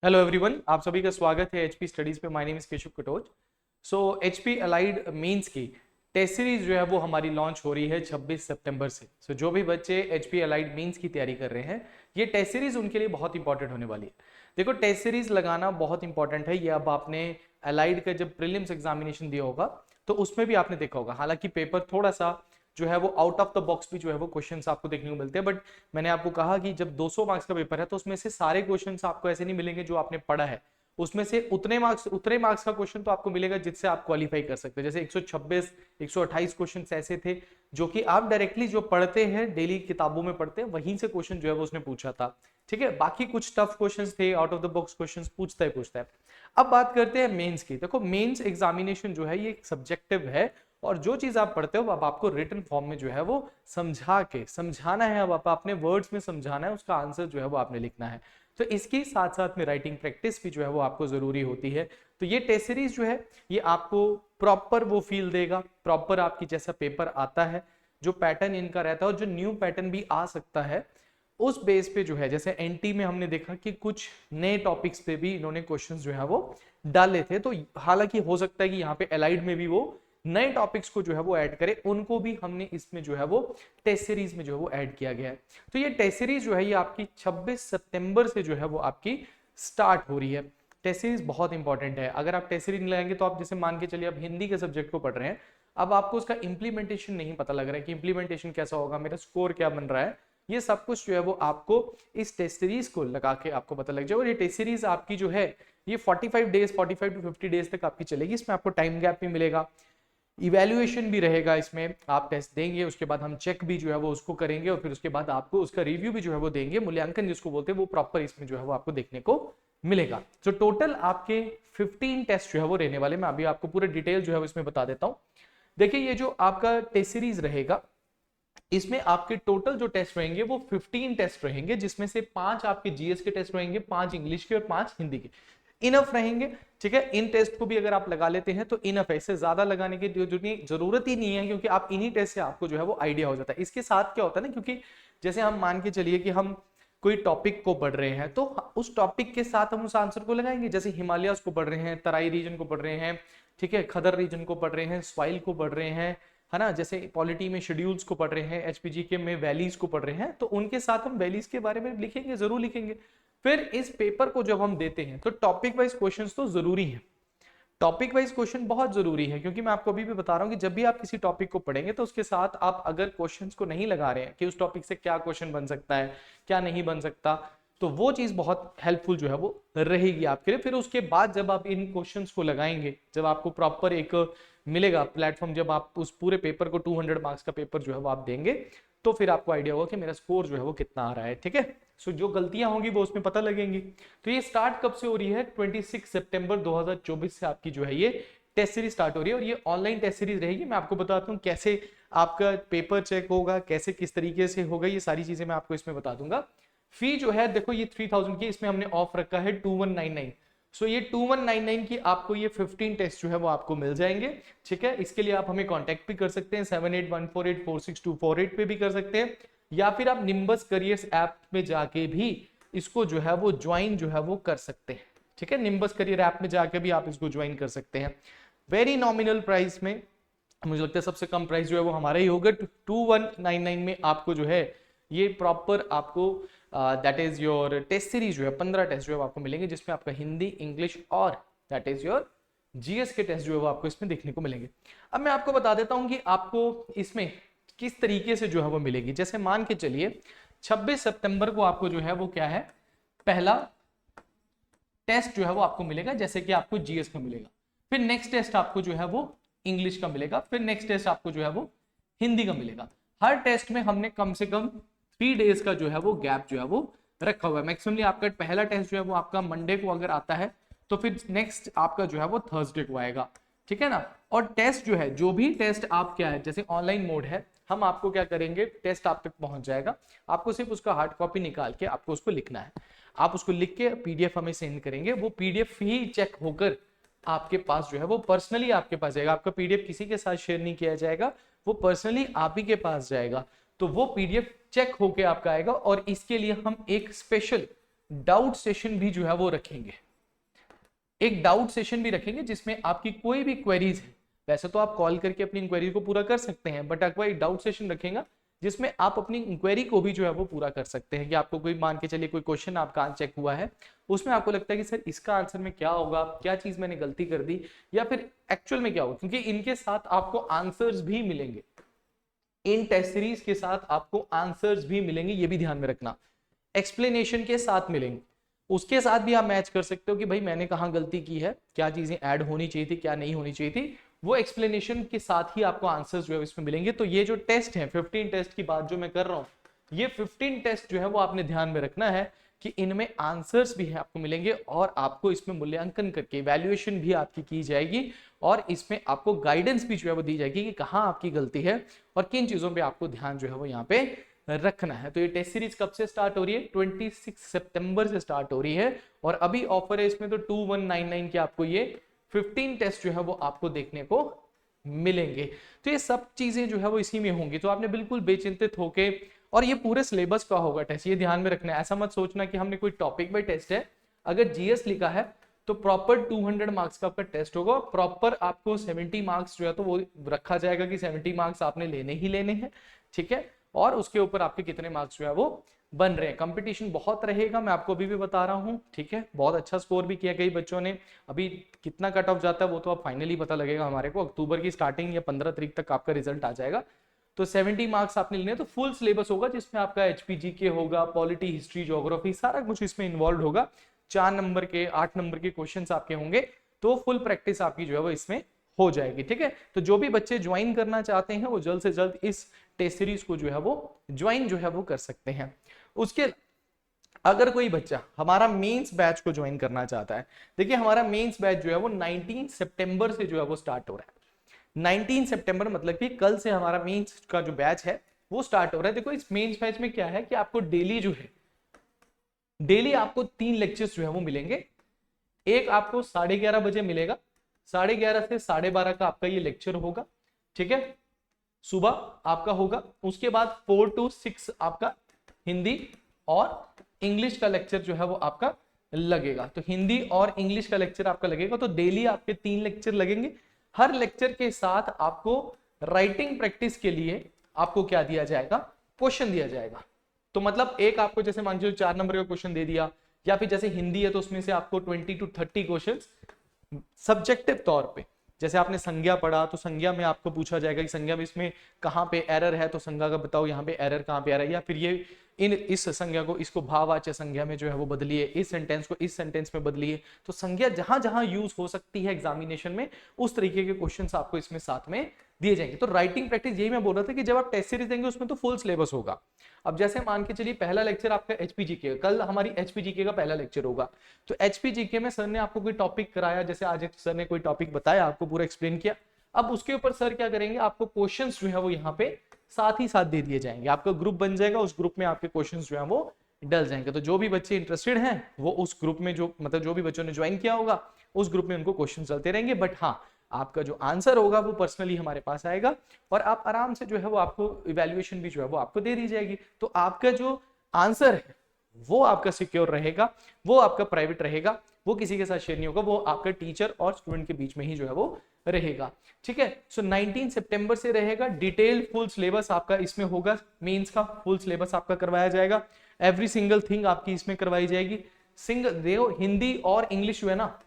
Hello everyone, आप सभी का स्वागत है एचपी स्टडीज पे। My name is Keshav Katoch. So HP allied mains की टेस्ट सीरीज जो है वो हमारी लॉन्च हो रही है 26 सितंबर से। सो जो भी बच्चे एचपी अलाइड मेंस की तैयारी कर रहे हैं, ये टेस्ट सीरीज उनके लिए बहुत इंपॉर्टेंट होने वाली है। देखो, टेस्ट सीरीज लगाना बहुत इंपॉर्टेंट है। ये अब आपने अलाइड का जब प्रीलिम्स एग्जामिनेशन दिया होगा तो उसमें भी आपने देखा होगा। हालांकि पेपर थोड़ा सा जो है वो आउट ऑफ द बॉक्स भी जो है वो क्वेश्चंस आपको देखने को मिलते हैं, बट मैंने आपको कहा कि जब 200 मार्क्स का पेपर है तो उसमें से सारे क्वेश्चंस आपको ऐसे नहीं मिलेंगे जो आपने पढ़ा है। उसमें से उतने मार्क्स का क्वेश्चन तो आपको मिलेगा जिससे आप क्वालिफाई कर सकते हैं। जैसे 126 128 क्वेश्चंस ऐसे थे जो कि आप डायरेक्टली जो पढ़ते हैं, डेली किताबों में पढ़ते हैं, वहीं से क्वेश्चन जो है वो उसने पूछा था। ठीक है, बाकी कुछ टफ क्वेश्चंस थे, out of the box questions पूछता है। अब बात करते हैं मेंस की। देखो, मेंस एग्जामिनेशन जो है ये सब्जेक्टिव है, और जो चीज आप पढ़ते हो अब आपको रिटन फॉर्म में जो है वो समझा के समझाना है। अब आप अपने वर्ड्स में समझाना है, उसका आंसर जो है वो आपने लिखना है। तो इसके साथ साथ में राइटिंग प्रैक्टिस भी जो है वो आपको जरूरी होती है। तो ये टेस्ट सीरीज जो है ये आपको प्रॉपर वो फील देगा, प्रॉपर आपकी जैसा पेपर आता है, जो पैटर्न इनका रहता है और जो न्यू पैटर्न भी आ सकता है, उस बेस पे जो है। जैसे एनटी में हमने देखा कि कुछ नए टॉपिक्स पे भी इन्होंने क्वेश्चंस जो है वो डाले थे। तो हालांकि हो सकता है कि यहाँ पे एलाइड में भी वो नए टॉपिक्स को जो है वो ऐड करे, उनको भी हमने इसमें जो है वो टेस्ट सीरीज में जो है वो ऐड किया गया है। तो ये टेस्ट सीरीज जो है ये आपकी 26 सितंबर से जो है वो आपकी स्टार्ट हो रही है। टेस्ट सीरीज बहुत इंपॉर्टेंट है। अगर आप टेस्ट सीरीज नहीं लगाएंगे तो आप जैसे मान के चलिए आप हिंदी के सब्जेक्ट को पढ़ रहे हैं, अब आपको उसका इंप्लीमेंटेशन नहीं पता लग रहा है कि इंप्लीमेंटेशन कैसा होगा, मेरा स्कोर क्या बन रहा है, ये सब कुछ जो है वो आपको इस टेस्ट सीरीज को लगा के आपको पता लग जाएगा। और ये टेस्ट सीरीज आपकी जो है ये 45 डेज 45 टू 50 डेज तक आपकी चलेगी। इसमें आपको टाइम गैप भी मिलेगा, इवैल्यूएशन भी रहेगा। इसमें आप टेस्ट देंगे, उसके बाद हम चेक भी जो है वो उसको करेंगे, और फिर उसके बाद आपको उसका रिव्यू भी जो है वो देंगे, मूल्यांकन जिसको बोलते हैं, वो प्रॉपर इसमें जो है वो आपको देखने को मिलेगा। तो टोटल आपके 15 टेस्ट जो है वो रहने वाले। मैं अभी आपको पूरे डिटेल जो है वो इसमें बता देता हूँ। देखिए, ये जो आपका टेस्ट सीरीज रहेगा इसमें आपके टोटल जो टेस्ट रहेंगे वो 15 टेस्ट रहेंगे, जिसमें से 5 आपके जीएस के टेस्ट रहेंगे, 5 इंग्लिश के और 5 हिंदी के। इनफ रहेंगे। ठीक है, इन टेस्ट को भी अगर आप लगा लेते हैं तो इनफ है, इससे ज्यादा लगाने की जरूरत ही नहीं है, क्योंकि आप इन्हीं टेस्ट से आपको जो है वो आइडिया हो जाता है। इसके साथ क्या होता है ना, क्योंकि जैसे हम मान के चलिए कि हम कोई टॉपिक को पढ़ रहे हैं तो उस टॉपिक के साथ हम उस आंसर को लगाएंगे। जैसे हिमालयस को पढ़ रहे हैं, तराई रीजन को पढ़ रहे हैं, ठीक है, खदर रीजन को पढ़ रहे हैं, स्वाइल को पढ़ रहे हैं, है ना, जैसे पॉलिटी में शेड्यूल्स को पढ़ रहे हैं, एचपीजी के में वैलीज को पढ़ रहे हैं, तो उनके साथ हम वैलीज के बारे में लिखेंगे, जरूर लिखेंगे। फिर इस पेपर को जब हम देते हैं तो टॉपिक वाइज क्वेश्चंस तो जरूरी है। टॉपिक वाइज क्वेश्चन बहुत जरूरी है, क्योंकि मैं आपको अभी भी बता रहा हूं कि जब भी आप किसी टॉपिक को पढ़ेंगे तो उसके साथ आप अगर क्वेश्चंस को नहीं लगा रहे हैं कि उस टॉपिक से क्या क्वेश्चन बन सकता है, क्या नहीं बन सकता, तो वो चीज बहुत हेल्पफुल जो है वो रहेगी आपके लिए। फिर उसके बाद जब आप इन क्वेश्चंस को लगाएंगे, जब आपको प्रॉपर एक मिलेगा प्लेटफॉर्म, जब आप उस पूरे पेपर को 200 मार्क्स का पेपर जो है वो आप देंगे, तो फिर आपको आइडिया होगा कि मेरा स्कोर जो है वो कितना आ रहा है। ठीक है, सो जो गलतियां होंगी वो उसमें पता लगेंगी। तो ये स्टार्ट कब से हो रही है? 26 सितंबर 2024 से आपकी जो है ये टेस्ट सीरीज स्टार्ट हो रही है, और ये ऑनलाइन टेस्ट सीरीज रहेगी। मैं आपको बताता हूँ कैसे आपका पेपर चेक होगा, कैसे किस तरीके से होगा, ये सारी चीजें मैं आपको इसमें बता दूंगा। फी जो है देखो ये 3000 की, इसमें हमने ऑफ रखा है 2199। सो ये 2199 की आपको ये 15 टेस्ट जो है वो आपको मिल जाएंगे। ठीक है, इसके लिए आप हमें कांटेक्ट भी कर सकते हैं, 7814846248 पे भी कर सकते हैं, या फिर आप निम्बस करियर्स ऐप में जाके भी इसको जो है वो ज्वाइन जो है वो कर सकते हैं। ठीक है, निम्बस करियर ऐप में जाके भी आप इसको ज्वाइन कर सकते हैं। वेरी नॉमिनल प्राइस में, मुझे लगता है सबसे कम प्राइस जो है वो हमारा ही होगा। 2199 में आपको जो है ये प्रॉपर आपको that is your test series जो है 15 टेस्ट जो है आपको मिलेंगे, जिसमें आपका हिंदी, इंग्लिश और दैट इज योर जीएस के टेस्ट जो है वो आपको इसमें देखने को मिलेंगे। अब मैं आपको बता देता हूं कि आपको इसमें किस तरीके से जो है वो मिलेगी। जैसे मान के चलिए 26 सितंबर को आपको जो है वो क्या है, पहला टेस्ट जो है वो आपको मिलेगा, जैसे कि आपको जीएस का मिलेगा। फिर नेक्स्ट टेस्ट आपको जो है वो इंग्लिश का मिलेगा, फिर नेक्स्ट टेस्ट आपको जो है वो हिंदी का मिलेगा। हर टेस्ट में हमने कम से कम 3 डेज का जो है वो गैप जो है वो रखा हुआ है। मैक्सिममली आपका पहला टेस्ट जो है वो आपका मंडे को अगर आता है तो फिर नेक्स्ट आपका जो है वो थर्सडे को आएगा। ठीक है ना, और टेस्ट जो है, जो भी टेस्ट आप क्या है, जैसे ऑनलाइन मोड है, हम आपको क्या करेंगे, टेस्ट आप तक पहुंच जाएगा, आपको सिर्फ उसका हार्ड कॉपी निकाल के आपको उसको लिखना है। आप उसको लिख के पीडीएफ हमें सेंड करेंगे, वो पीडीएफ ही चेक होकर आपके पास जो है वो पर्सनली आपके पास जाएगा। आपका पीडीएफ किसी के साथ शेयर नहीं किया जाएगा, वो पर्सनली आप ही के पास जाएगा। तो वो पीडीएफ चेक होके आपका आएगा, और इसके लिए हम एक स्पेशल डाउट सेशन भी जो है वो रखेंगे, एक डाउट सेशन भी रखेंगे जिसमें आपकी कोई भी क्वेरीज है, वैसे तो आप कॉल करके अपनी इंक्वायरी को पूरा कर सकते हैं, बट अगर एक डाउट सेशन रखेगा जिसमें आप अपनी इंक्वायरी को भी जो है वो पूरा कर सकते हैं कि आपको कोई, मान के चलिए कोई क्वेश्चन आपका अनचेक हुआ है, उसमें आपको लगता है कि सर इसका आंसर में क्या होगा, क्या चीज मैंने गलती कर दी, या फिर एक्चुअल में क्या होगा, क्योंकि इनके साथ आपको आंसर्स भी मिलेंगे, इन टेस्ट सीरीज के साथ आपको आंसर्स भी मिलेंगे, ये भी ध्यान में रखना, एक्सप्लेनेशन के साथ मिलेंगे, उसके साथ भी आप मैच कर सकते हो कि भाई मैंने कहाँ गलती की है, क्या चीजें ऐड होनी चाहिए थी, क्या नहीं होनी चाहिए थी, वो एक्सप्लेनेशन के साथ ही आपको आंसर्स जो है इसमें मिलेंगे। तो ये जो टेस्ट है 15 टेस्ट की बात जो मैं कर रहा हूँ, ये 15 टेस्ट जो है वो आपने ध्यान में रखना है कि इनमें आंसर्स भी है आपको मिलेंगे और आपको इसमें मूल्यांकन करके इवैल्यूएशन भी आपकी की जाएगी और इसमें आपको गाइडेंस भी जो है वो दी जाएगी कि कहाँ आपकी गलती है और किन चीजों पे आपको ध्यान जो है वो यहाँ पे रखना है। तो ये टेस्ट सीरीज कब से स्टार्ट हो रही है? 26 सितंबर से स्टार्ट हो रही है और अभी ऑफर है इसमें तो 2199 के आपको ये 15 टेस्ट जो है वो आपको देखने को मिलेंगे। तो ये सब चीजें जो है वो इसी में होंगी, तो आपने बिल्कुल बेचिंतित होके, और ये पूरे सिलेबस का होगा टेस्ट, ये ध्यान में रखना है। ऐसा मत सोचना कि हमने कोई टॉपिक बाय टेस्ट है, अगर जीएस लिखा है तो प्रॉपर 200 मार्क्स का आपका टेस्ट होगा, प्रॉपर आपको 70 मार्क्स जो है तो वो रखा जाएगा कि 70 मार्क्स आपने लेने ही लेने हैं, ठीक है, और उसके ऊपर आपके कितने मार्क्स जो है वो बन रहे हैं। कंपटीशन बहुत रहेगा, मैं आपको अभी भी बता रहा हूँ, ठीक है, बहुत अच्छा स्कोर भी किया कई बच्चों ने। अभी कितना कट ऑफ जाता है वो तो अब फाइनली पता लगेगा हमारे को, अक्टूबर की स्टार्टिंग या 15 तारीख तक आपका रिजल्ट आ जाएगा। तो 70 मार्क्स आपने लेने, तो फुल सिलेबस होगा जिसमें आपका एचपीजीके होगा, पॉलिटी, हिस्ट्री, ज्योग्राफी, सारा कुछ इसमें इन्वॉल्व होगा। 4 नंबर के 8 नंबर के क्वेश्चंस आपके होंगे, तो फुल प्रैक्टिस आपकी जो है वो इसमें हो जाएगी, ठीक है। तो जो भी बच्चे ज्वाइन करना चाहते हैं वो जल्द से जल्द इस टेस्ट सीरीज को जो है वो ज्वाइन जो है वो कर सकते हैं। उसके अगर कोई बच्चा हमारा मेंस बैच को ज्वाइन करना चाहता है, देखिए हमारा मेंस बैच जो है वो 19 सितंबर से जो है वो स्टार्ट हो रहा है। 19 सितंबर मतलब कि कल से हमारा मेंस का जो बैच है वो स्टार्ट हो रहा है। देखो इस मेंस बैच में क्या है कि आपको डेली जो है, डेली आपको 3 लेक्चर्स जो है वो मिलेंगे। एक आपको 11:30 बजे मिलेगा, 11:30 से 12:30 का आपका ये लेक्चर होगा, ठीक है, सुबह आपका होगा। उसके बाद 4 to 6 आपका हिंदी और इंग्लिश का लेक्चर जो है वो आपका लगेगा। तो हिंदी और इंग्लिश का लेक्चर आपका लगेगा, तो डेली आपके 3 लेक्चर लगेंगे। हर लेक्चर के साथ आपको राइटिंग प्रैक्टिस के लिए आपको क्या दिया जाएगा? क्वेश्चन दिया जाएगा। तो मतलब एक आपको जैसे मान लीजिए 4 नंबर का क्वेश्चन दे दिया, या फिर जैसे हिंदी है तो उसमें से आपको 20 to 30 क्वेश्चन सब्जेक्टिव तौर पे, जैसे आपने संज्ञा पढ़ा तो संज्ञा में आपको पूछा जाएगा कि संज्ञा में इसमें कहाँ पे एरर है, तो संज्ञा का बताओ यहाँ पे एरर कहाँ पे आ रहा है, या फिर ये इस संज्ञा को इसको भाववाच्य संज्ञा में जो है वो बदलिए, इस सेंटेंस को इस सेंटेंस में बदलिए। तो संज्ञा जहां जहां यूज हो सकती है एग्जामिनेशन में, उस तरीके के क्वेश्चंस आपको इसमें साथ में दिए जाएंगे। तो राइटिंग प्रैक्टिस, यही मैं बोल रहा था कि जब आप टेस्ट सीरीज देंगे उसमें तो फुल सिलेबस होगा। अब जैसे मान के चलिए पहला लेक्चर आपका एचपीजीके, कल हमारी एचपीजीके का पहला लेक्चर होगा, तो एचपीजीके में सर ने आपको कोई टॉपिक कराया, जैसे आज सर ने कोई टॉपिक बताया, आपको पूरा एक्सप्लेन किया। अब उसके ऊपर सर क्या करेंगे, आपको क्वेश्चंस जो है वो यहाँ पे साथ ही साथ दे दिए जाएंगे। आपका ग्रुप बन जाएगा, उस ग्रुप में आपके क्वेश्चंस जो है वो डल जाएंगे। तो जो भी बच्चे इंटरेस्टेड हैं वो उस ग्रुप में, जो मतलब जो भी बच्चों ने ज्वाइन किया होगा उस ग्रुप में उनको क्वेश्चन चलते रहेंगे। बट हाँ, आपका जो आंसर होगा वो पर्सनली हमारे पास आएगा और आप आराम से जो है वो आपको इवैल्यूएशन भी जो है वो आपको दे दी जाएगी। तो आपका जो आंसर है वो आपका सिक्योर रहेगा, वो आपका प्राइवेट रहेगा, वो किसी के साथ शेयर नहीं होगा, वो आपका टीचर और स्टूडेंट के बीच में ही जो है वो रहेगा, ठीक है। सो 19 सितंबर से रहेगा, डिटेल्ड फुल सिलेबस आपका इसमें होगा, मेंस का फुल सिलेबस आपका करवाया जाएगा, एवरी सिंगल थिंग आपकी इसमें करवाई जाएगी। सिंगल देखो, हिंदी और इंग्लिश जो है ना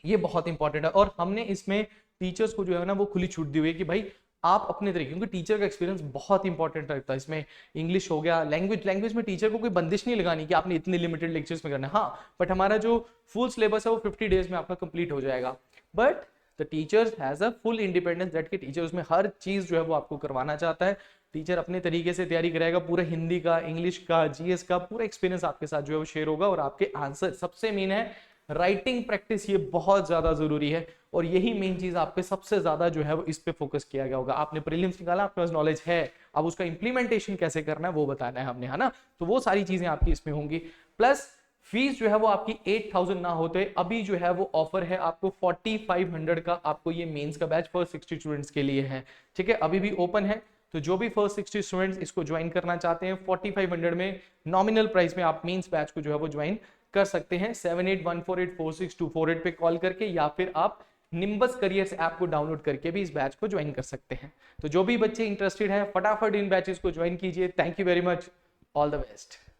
ये बहुत इंपॉर्टेंट है, और हमने इसमें टीचर्स को जो है ना वो खुली छूट दी हुई है कि भाई आप अपने तरीके, क्योंकि टीचर का एक्सपीरियंस बहुत इंपॉर्टेंट रहता है इसमें। इंग्लिश हो गया, लैंग्वेज में टीचर को कोई बंदिश नहीं लगानी कि आपने इतने लिमिटेड लेक्चर्स में करना है, हाँ, बट हमारा जो फुल सिलेबस है वो 50 डेज में आपका कंप्लीट हो जाएगा। But the teachers has a full independence, that के टीचर उसमें हर चीज जो है वो आपको करवाना चाहता है। टीचर अपने तरीके से तैयारी कराएगा, पूरा हिंदी का, इंग्लिश का, जीएस का पूरा एक्सपीरियंस आपके साथ जो है वो शेयर होगा, और आपके आंसर, सबसे मेन है राइटिंग प्रैक्टिस, ये बहुत ज्यादा जरूरी है, और यही मेन चीज आप पे सबसे ज्यादा जो है वो इस पे फोकस किया गया होगा। आपने प्रीलिम्स निकाला, आपके पास नॉलेज है, अब उसका इंप्लीमेंटेशन कैसे करना है वो बताना है हमने, है ना। तो वो सारी चीजें आपकी इसमें होंगी। प्लस फीस जो है वो आपकी 8000 ना होते, अभी जो है वो ऑफर है आपको 4500 का, आपको ये मेंस का बैच फॉर 60 स्टूडेंट्स के लिए है, ठीक है, अभी भी ओपन है। तो जो भी फर्स्ट 60 स्टूडेंट्स इसको ज्वाइन करना चाहते हैं 4500 में नॉमिनल प्राइस में आप मेंस बैच को जो है वो ज्वाइन कर सकते हैं। 7814846248 पे कॉल करके, या फिर आप निम्बस करियर्स ऐप को डाउनलोड करके भी इस बैच को ज्वाइन कर सकते हैं। तो जो भी बच्चे इंटरेस्टेड हैं फटाफट इन बैचेस को ज्वाइन कीजिए। Thank you very much, all the best.